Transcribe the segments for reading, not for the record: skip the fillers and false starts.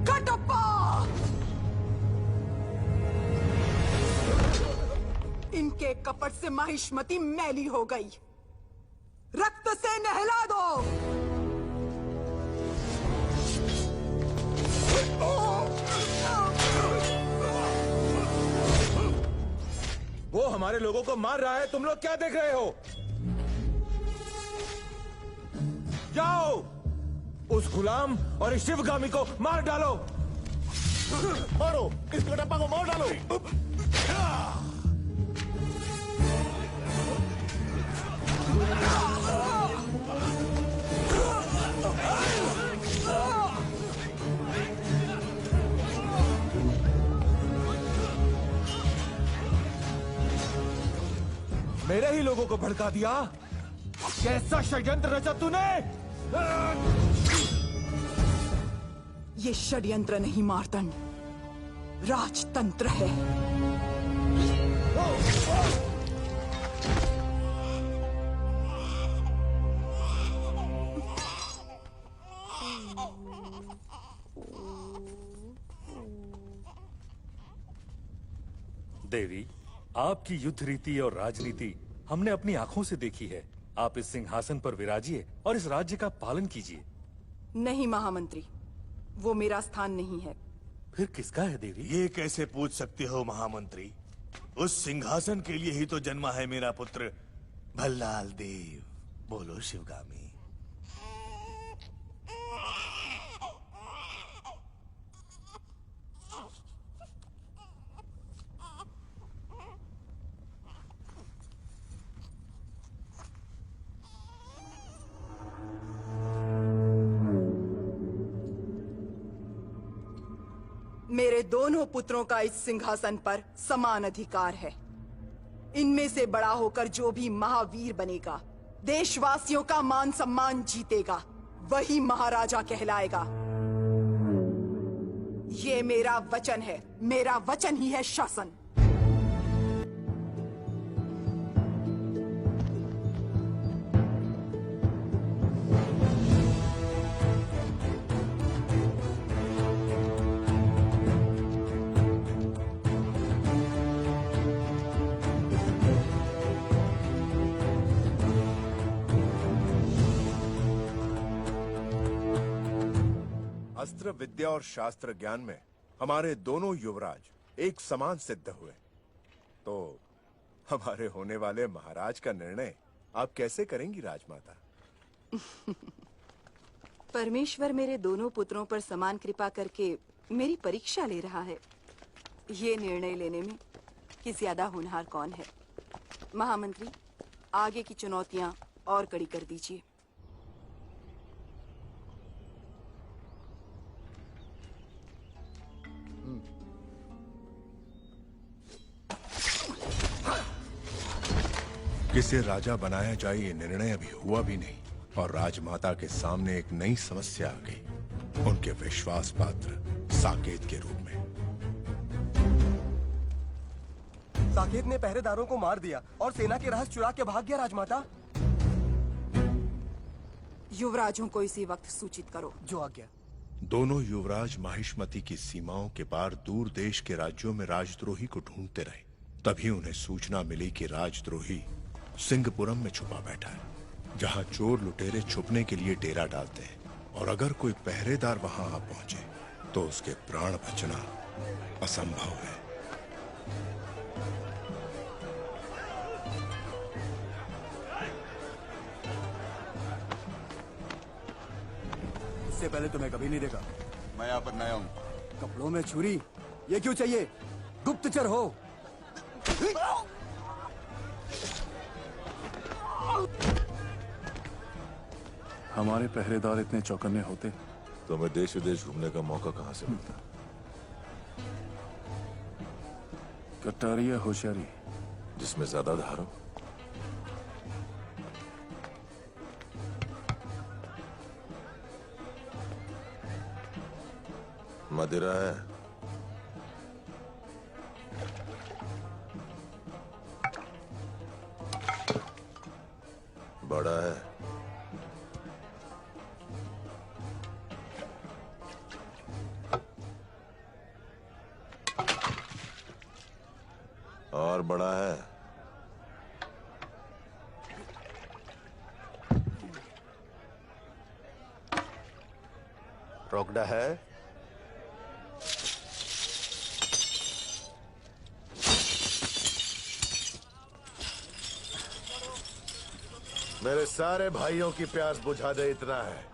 कटप्पा! इनके कपट से महिष्मति मैली हो गई। रक्त से नहला दो। वो हमारे लोगों को मार रहा है, तुम लोग क्या देख रहे हो? जाओ, उस गुलाम और इस शिवगामी को मार डालो। मारो, इस कटप्पा को मार डालो। मेरे ही लोगों को भड़का दिया। कैसा षड्यंत्र रचा तूने? ये षड्यंत्र नहीं मार्तंड, राजतंत्र है। देवी, आपकी युद्ध रीति और राजनीति हमने अपनी आंखों से देखी है। आप इस सिंहासन पर विराजिए और इस राज्य का पालन कीजिए। नहीं महामंत्री, वो मेरा स्थान नहीं है। फिर किसका है देवी? ये कैसे पूछ सकते हो महामंत्री? उस सिंहासन के लिए ही तो जन्मा है मेरा पुत्र भल्लाल देव। बोलो शिवगामी। मेरे दोनों पुत्रों का इस सिंहासन पर समान अधिकार है। इनमें से बड़ा होकर जो भी महावीर बनेगा, देशवासियों का मान सम्मान जीतेगा, वही महाराजा कहलाएगा। ये मेरा वचन है, मेरा वचन ही है शासन। अस्त्र विद्या और शास्त्र ज्ञान में हमारे दोनों युवराज एक समान सिद्ध हुए, तो हमारे होने वाले महाराज का निर्णय आप कैसे करेंगी राजमाता? परमेश्वर मेरे दोनों पुत्रों पर समान कृपा करके मेरी परीक्षा ले रहा है। ये निर्णय लेने में कि ज्यादा होनहार कौन है। महामंत्री, आगे की चुनौतियां और कड़ी कर दीजिए। किसे राजा बनाया जाए ये निर्णय अभी हुआ भी नहीं, और राजमाता के सामने एक नई समस्या आ गई, उनके विश्वास पात्र साकेत के रूप में। साकेत ने पहरेदारों को मार दिया और सेना के रहस्य चुरा के भाग गया राजमाता। युवराजों को इसी वक्त सूचित करो। जो आज्ञा। दोनों युवराज महिष्मति की सीमाओं के पार दूर देश के राज्यों में राजद्रोही को ढूंढते रहे। तभी उन्हें सूचना मिली कि राजद्रोही सिंहपुरम में छुपा बैठा है, जहां चोर लुटेरे छुपने के लिए डेरा डालते हैं, और अगर कोई पहरेदार वहां आ पहुंचे तो उसके प्राण बचना असंभव है। इससे पहले तुम्हें कभी नहीं देखा। मैं यहाँ पर नया हूँ। कपड़ों में छुरी, ये क्यों चाहिए? गुप्तचर हो? हमारे पहरेदार इतने चौकन्ने होते तो हमें देश विदेश घूमने का मौका कहाँ से मिलता? कटारिया होशियारी जिसमें ज्यादा धार हो। मदिरा है। बड़ा है। द्वार बड़ा है। रोकड़ा है। मेरे सारे भाइयों की प्यास बुझा दे, इतना है।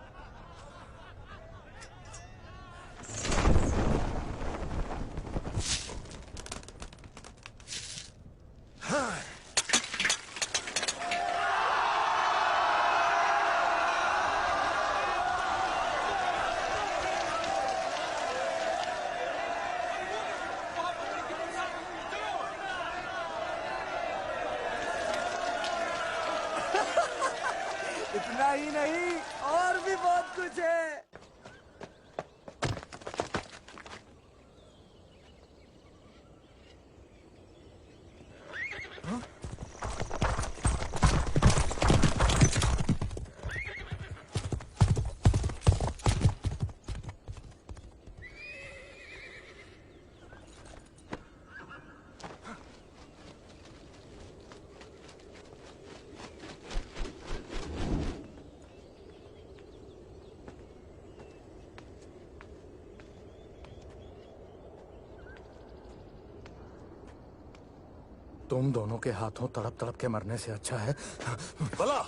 इतना ही नहीं, और भी बहुत कुछ है। तुम दोनों के हाथों तड़प तड़प के मरने से अच्छा है भला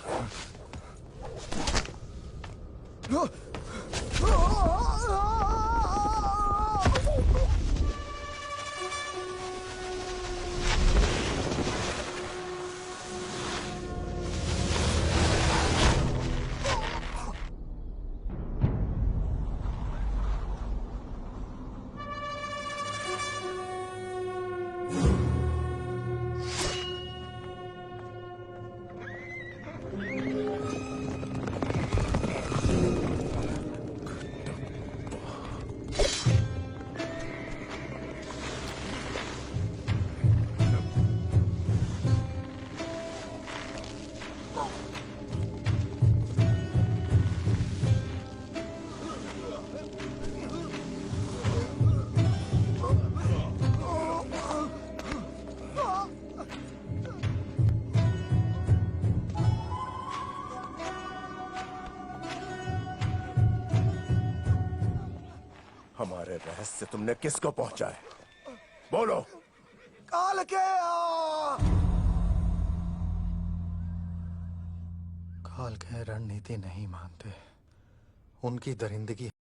हमारे रहस्य तुमने किसको पहुंचाए? बोलो। काल के काल के रणनीति नहीं मानते, उनकी दरिंदगी